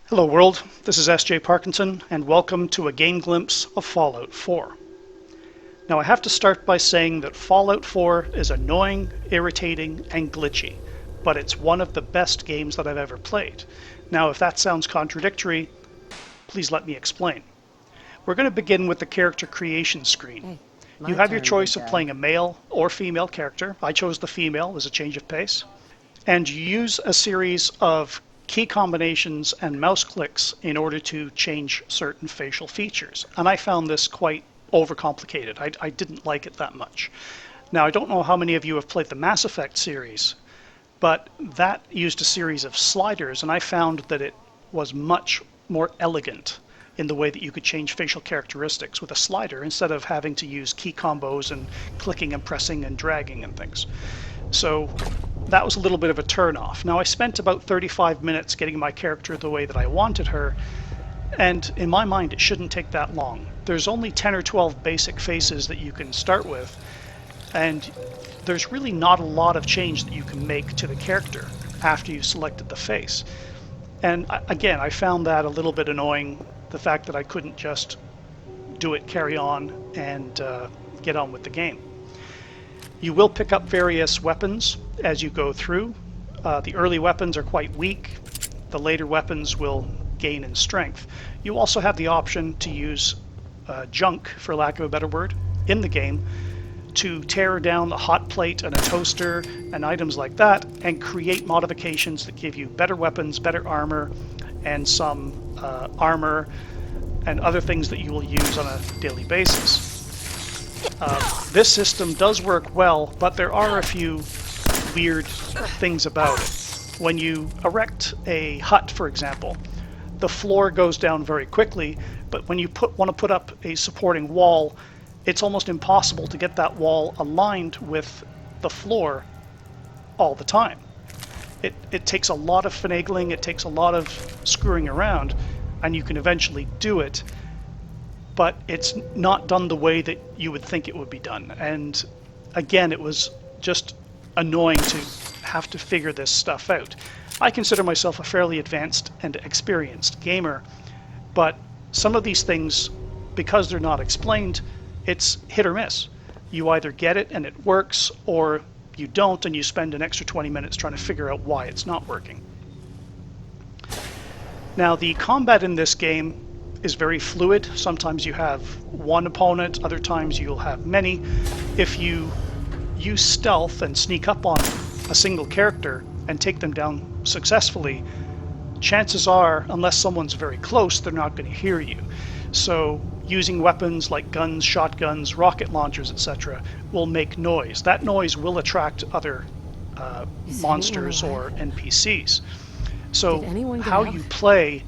Hello world, this is S.J. Parkinson and welcome to a game glimpse of Fallout 4. Now I have to start by saying that Fallout 4 is annoying, irritating, and glitchy, but it's one of the best games that I've ever played. Now if that sounds contradictory, please let me explain. We're going to begin with the character creation screen. Hey, You my have your turn, choice big of guy. playing a male or female character. I chose the female as a change of pace. And you use a series of key combinations and mouse clicks in order to change certain facial features. And I found this quite overcomplicated. I didn't like it that much. Now, I don't know how many of you have played the Mass Effect series, but that used a series of sliders, and I found that it was much more elegant in the way that you could change facial characteristics with a slider instead of having to use key combos and clicking and pressing and dragging and things. So that was a little bit of a turn-off. Now I spent about 35 minutes getting my character the way that I wanted her, and in my mind it shouldn't take that long. There's only 10 or 12 basic faces that you can start with, and there's really not a lot of change that you can make to the character after you've selected the face. And again, I found that a little bit annoying, the fact that I couldn't just do it, carry on, and get on with the game. You will pick up various weapons as you go through. The early weapons are quite weak. The later weapons will gain in strength. You also have the option to use junk, for lack of a better word, in the game to tear down the hot plate and a toaster and items like that and create modifications that give you better weapons, better armor, and some armor and other things that you will use on a daily basis. This system does work well, but there are a few weird things about it. When you erect a hut, for example, the floor goes down very quickly, but when you want to put up a supporting wall, it's almost impossible to get that wall aligned with the floor all the time. It takes a lot of finagling, it takes a lot of screwing around, and you can eventually do it, but it's not done the way that you would think it would be done. And again, it was just annoying to have to figure this stuff out. I consider myself a fairly advanced and experienced gamer, but some of these things, because they're not explained, it's hit or miss. You either get it and it works, or you don't and you spend an extra 20 minutes trying to figure out why it's not working. Now, the combat in this game is very fluid. Sometimes you have one opponent, other times you'll have many. If you use stealth and sneak up on a single character and take them down successfully, chances are, unless someone's very close, they're not going to hear you. So using weapons like guns, shotguns, rocket launchers, etc. will make noise. That noise will attract other monsters or NPCs. So how you play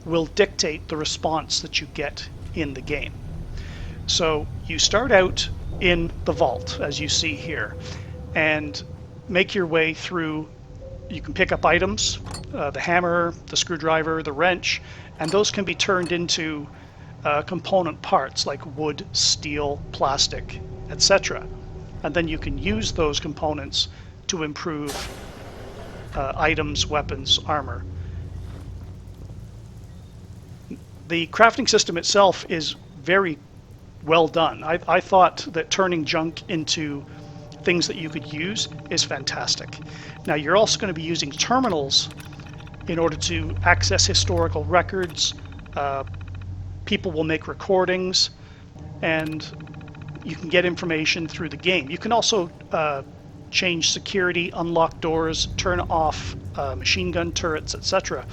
will dictate the response that you get in the game. So you start out in the vault, as you see here, and make your way through. You can pick up items, the hammer, the screwdriver, the wrench, and those can be turned into component parts like wood, steel, plastic, etc. And then you can use those components to improve items, weapons, armor. The crafting system itself is very well done. I thought that turning junk into things that you could use is fantastic. Now you're also going to be using terminals in order to access historical records. People will make recordings, and you can get information through the game. You can also change security, unlock doors, turn off machine gun turrets, etc.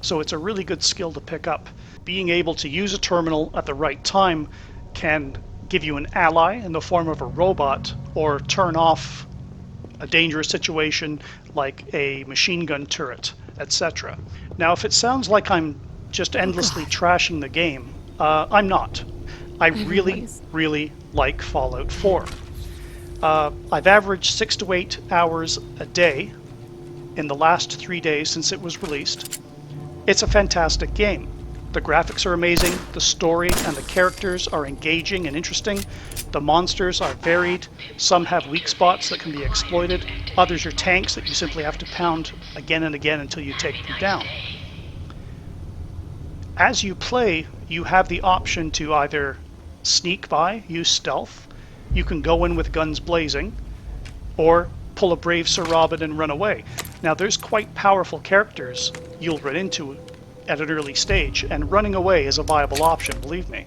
So it's a really good skill to pick up. Being able to use a terminal at the right time can give you an ally in the form of a robot, or turn off a dangerous situation like a machine gun turret, etc. Now, if it sounds like I'm just endlessly trashing the game, I'm not. I really like Fallout 4. I've averaged 6 to 8 hours a day in the last 3 days since it was released. It's a fantastic game. The graphics are amazing, the story and the characters are engaging and interesting, the monsters are varied, some have weak spots that can be exploited, others are tanks that you simply have to pound again and again until you take them down. As you play, you have the option to either sneak by, use stealth, you can go in with guns blazing, or pull a brave Sir Robin and run away. Now there's quite powerful characters you'll run into at an early stage, and running away is a viable option, believe me.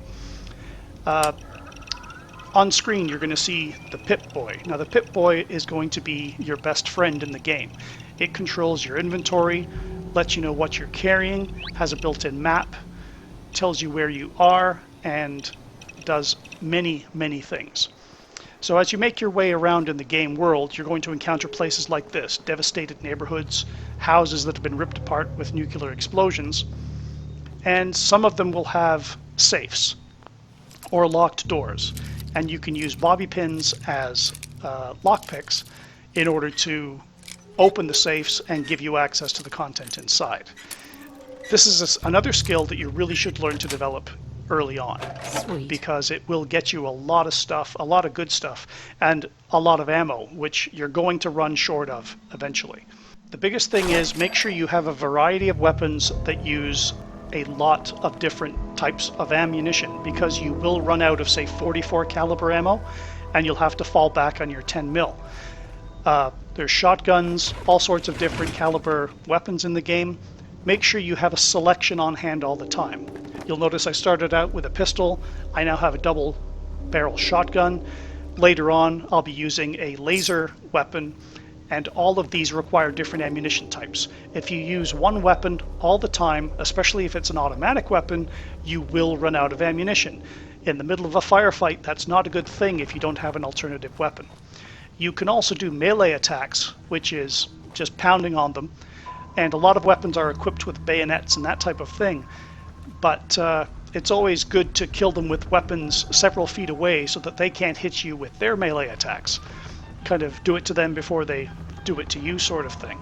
On screen you're going to see the Pip-Boy. Now the Pip-Boy is going to be your best friend in the game. It controls your inventory, lets you know what you're carrying, has a built-in map, tells you where you are, and does many, many things. So as you make your way around in the game world, you're going to encounter places like this: devastated neighborhoods, houses that have been ripped apart with nuclear explosions, and some of them will have safes or locked doors, and you can use bobby pins as lockpicks in order to open the safes and give you access to the content inside. This is another skill that you really should learn to develop early on. Sweet. Because it will get you a lot of stuff, a lot of good stuff, and a lot of ammo, which you're going to run short of eventually. The biggest thing is make sure you have a variety of weapons that use a lot of different types of ammunition, because you will run out of, say, 44 caliber ammo, and you'll have to fall back on your 10 mil. There's shotguns, all sorts of different caliber weapons in the game. Make sure you have a selection on hand all the time. You'll notice I started out with a pistol. I now have a double barrel shotgun. Later on, I'll be using a laser weapon, and all of these require different ammunition types. If you use one weapon all the time, especially if it's an automatic weapon, you will run out of ammunition. In the middle of a firefight, that's not a good thing if you don't have an alternative weapon. You can also do melee attacks, which is just pounding on them, and a lot of weapons are equipped with bayonets and that type of thing, but it's always good to kill them with weapons several feet away so that they can't hit you with their melee attacks. Kind of do it to them before they do it to you, sort of thing.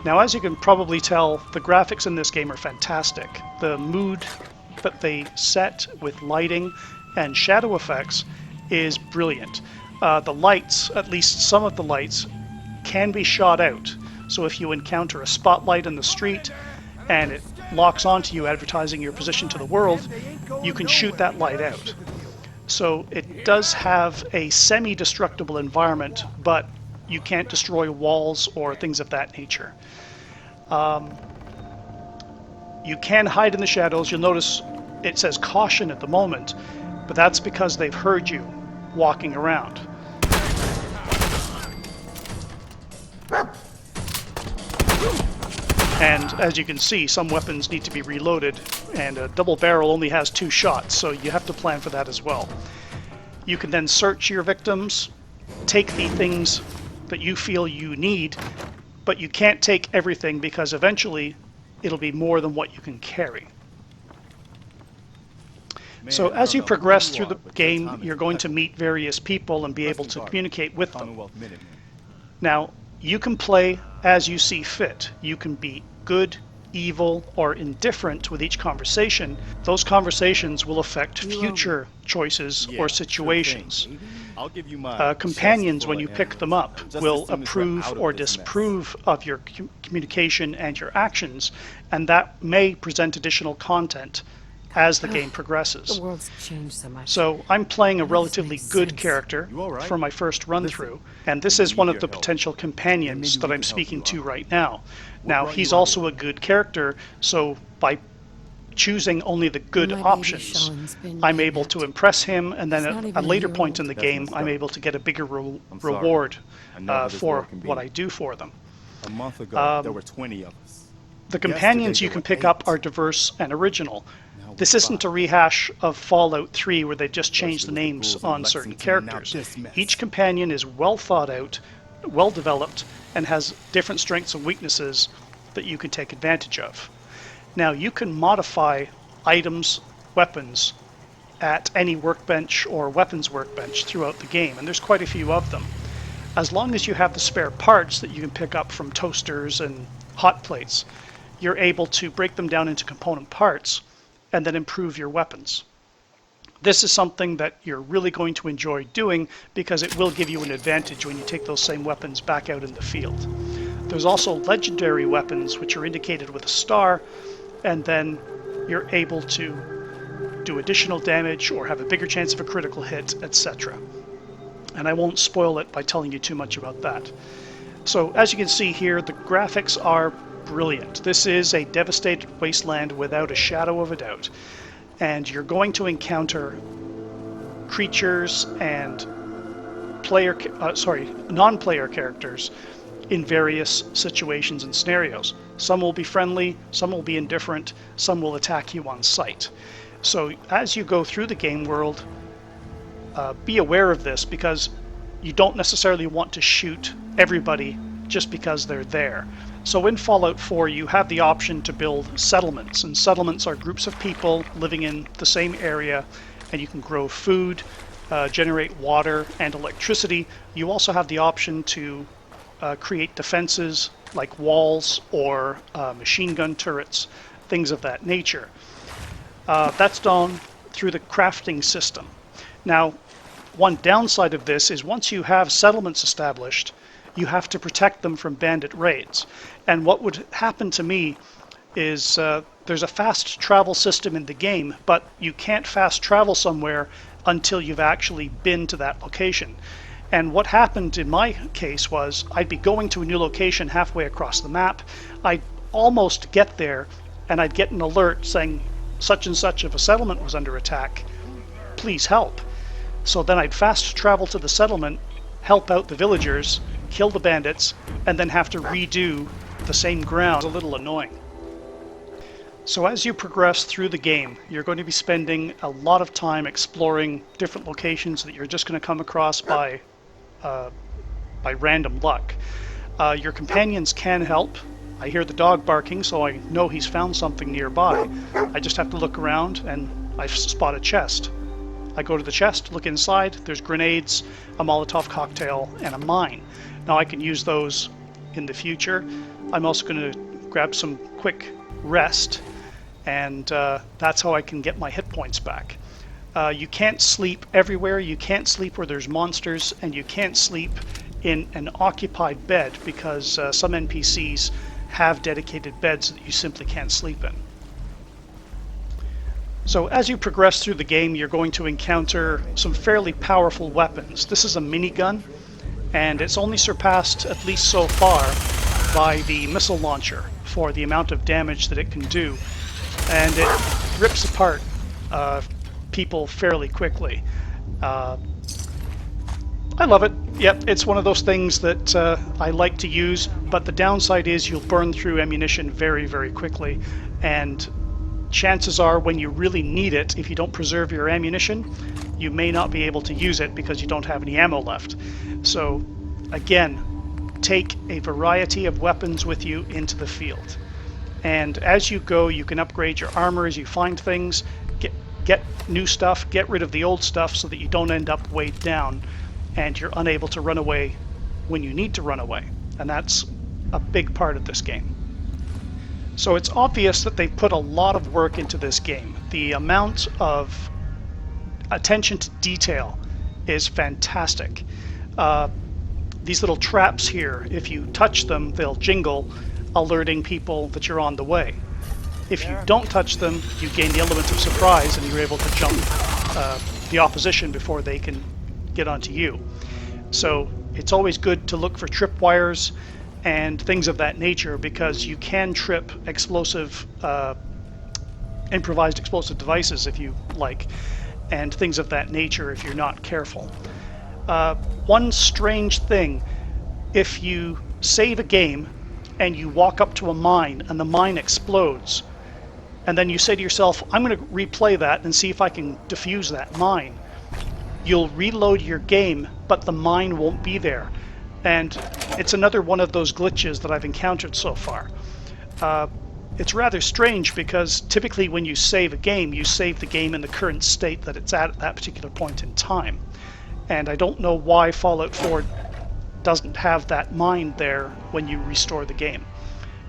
Now, as you can probably tell, the graphics in this game are fantastic. The mood that they set with lighting and shadow effects is brilliant. The lights, at least some of the lights, can be shot out. So if you encounter a spotlight in the street and it locks onto you, advertising your position to the world, you can shoot that light out. So it does have a semi-destructible environment, but you can't destroy walls or things of that nature. You can hide in the shadows. You'll notice it says caution at the moment, but that's because they've heard you walking around. And as you can see, some weapons need to be reloaded, and a double barrel only has 2 shots, so you have to plan for that as well. You can then search your victims, take the things that you feel you need, but you can't take everything because eventually it'll be more than what you can carry. So as you progress through the game, you're going to meet various people and be able to communicate with them. Now, you can play as you see fit. You can be good, evil, or indifferent with each conversation. Those conversations will affect future choices or situations. Companions, when you pick them up, will approve or disapprove of your communication and your actions, and that may present additional content as the game progresses. The world's changed so much. So I'm playing a relatively good character for my first run through, and this is one of the potential companions that I'm speaking to right now. Now, he's also a good character, so by choosing only the good options, I'm able to impress him, and then at a later point in the game, I'm able to get a bigger reward for what I do for them. A month ago, there were 20 of us. The companions you can pick up are diverse and original. This isn't a rehash of Fallout 3 where they just changed the names on certain characters. Each companion is well thought out, well developed, and has different strengths and weaknesses that you can take advantage of. Now, you can modify items, weapons, at any workbench or weapons workbench throughout the game, and there's quite a few of them. As long as you have the spare parts that you can pick up from toasters and hot plates, you're able to break them down into component parts and then improve your weapons. This is something that you're really going to enjoy doing because it will give you an advantage when you take those same weapons back out in the field. There's also legendary weapons which are indicated with a star, and then you're able to do additional damage or have a bigger chance of a critical hit, etc. And I won't spoil it by telling you too much about that. So as you can see here, the graphics are brilliant. This is a devastated wasteland without a shadow of a doubt. And you're going to encounter creatures and non-player characters in various situations and scenarios. Some will be friendly, some will be indifferent, some will attack you on sight. So as you go through the game world, be aware of this, because you don't necessarily want to shoot everybody just because they're there. So in Fallout 4 you have the option to build settlements, and settlements are groups of people living in the same area, and you can grow food, generate water and electricity. You also have the option to create defenses like walls or machine gun turrets, things of that nature. That's done through the crafting system. Now, one downside of this is once you have settlements established, you have to protect them from bandit raids. And what would happen to me is there's a fast travel system in the game, but you can't fast travel somewhere until you've actually been to that location. And what happened in my case was I'd be going to a new location halfway across the map, I'd almost get there, and I'd get an alert saying such and such of a settlement was under attack, please help. So then I'd fast travel to the settlement, help out the villagers, kill the bandits, and then have to redo the same ground. It's a little annoying. So as you progress through the game, you're going to be spending a lot of time exploring different locations that you're just going to come across by random luck. Your companions can help. I hear the dog barking, so I know he's found something nearby. I just have to look around and I spot a chest. I go to the chest, look inside, there's grenades, a Molotov cocktail, and a mine. Now I can use those in the future. I'm also going to grab some quick rest, and that's how I can get my hit points back. You can't sleep everywhere, you can't sleep where there's monsters, and you can't sleep in an occupied bed because some NPCs have dedicated beds that you simply can't sleep in. So as you progress through the game, you're going to encounter some fairly powerful weapons. This is a minigun, and it's only surpassed, at least so far, by the missile launcher for the amount of damage that it can do. And it rips apart people fairly quickly. I love it. Yep, it's one of those things that I like to use, but the downside is you'll burn through ammunition very, very quickly, and chances are when you really need it, if you don't preserve your ammunition, you may not be able to use it because you don't have any ammo left. So again, take a variety of weapons with you into the field. And as you go, you can upgrade your armor as you find things, get new stuff, get rid of the old stuff so that you don't end up weighed down and you're unable to run away when you need to run away. And that's a big part of this game. So it's obvious that they've put a lot of work into this game. The amount of attention to detail is fantastic. These little traps here, if you touch them, they'll jingle, alerting people that you're on the way. If you don't touch them, you gain the element of surprise and you're able to jump the opposition before they can get onto you. So it's always good to look for tripwires and things of that nature, because you can trip improvised explosive devices if you like, and things of that nature if you're not careful. One strange thing, if you save a game and you walk up to a mine and the mine explodes, and then you say to yourself, I'm going to replay that and see if I can defuse that mine, you'll reload your game, but the mine won't be there. And it's another one of those glitches that I've encountered so far. It's rather strange because typically when you save a game, you save the game in the current state that it's at that particular point in time. And I don't know why Fallout 4 doesn't have that mine there when you restore the game.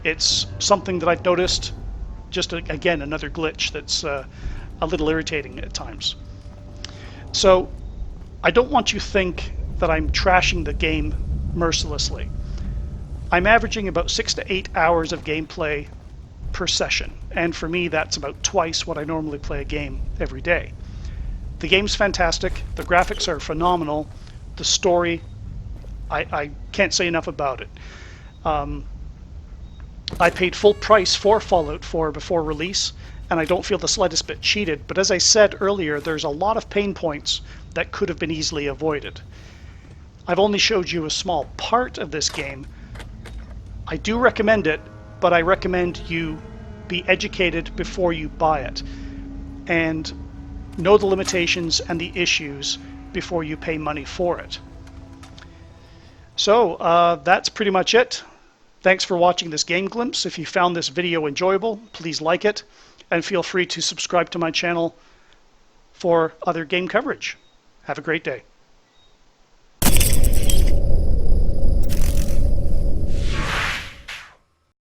It's something that I've noticed, just again, another glitch that's a little irritating at times. So I don't want you to think that I'm trashing the game mercilessly. I'm averaging about 6 to 8 hours of gameplay per session, and for me that's about twice what I normally play a game every day. The game's fantastic, the graphics are phenomenal, the story, I can't say enough about it. I paid full price for Fallout 4 before release, and I don't feel the slightest bit cheated, but as I said earlier, there's a lot of pain points that could have been easily avoided. I've only showed you a small part of this game. I do recommend it, but I recommend you be educated before you buy it and know the limitations and the issues before you pay money for it. So that's pretty much it. Thanks for watching this Game Glimpse. If you found this video enjoyable, please like it and feel free to subscribe to my channel for other game coverage. Have a great day.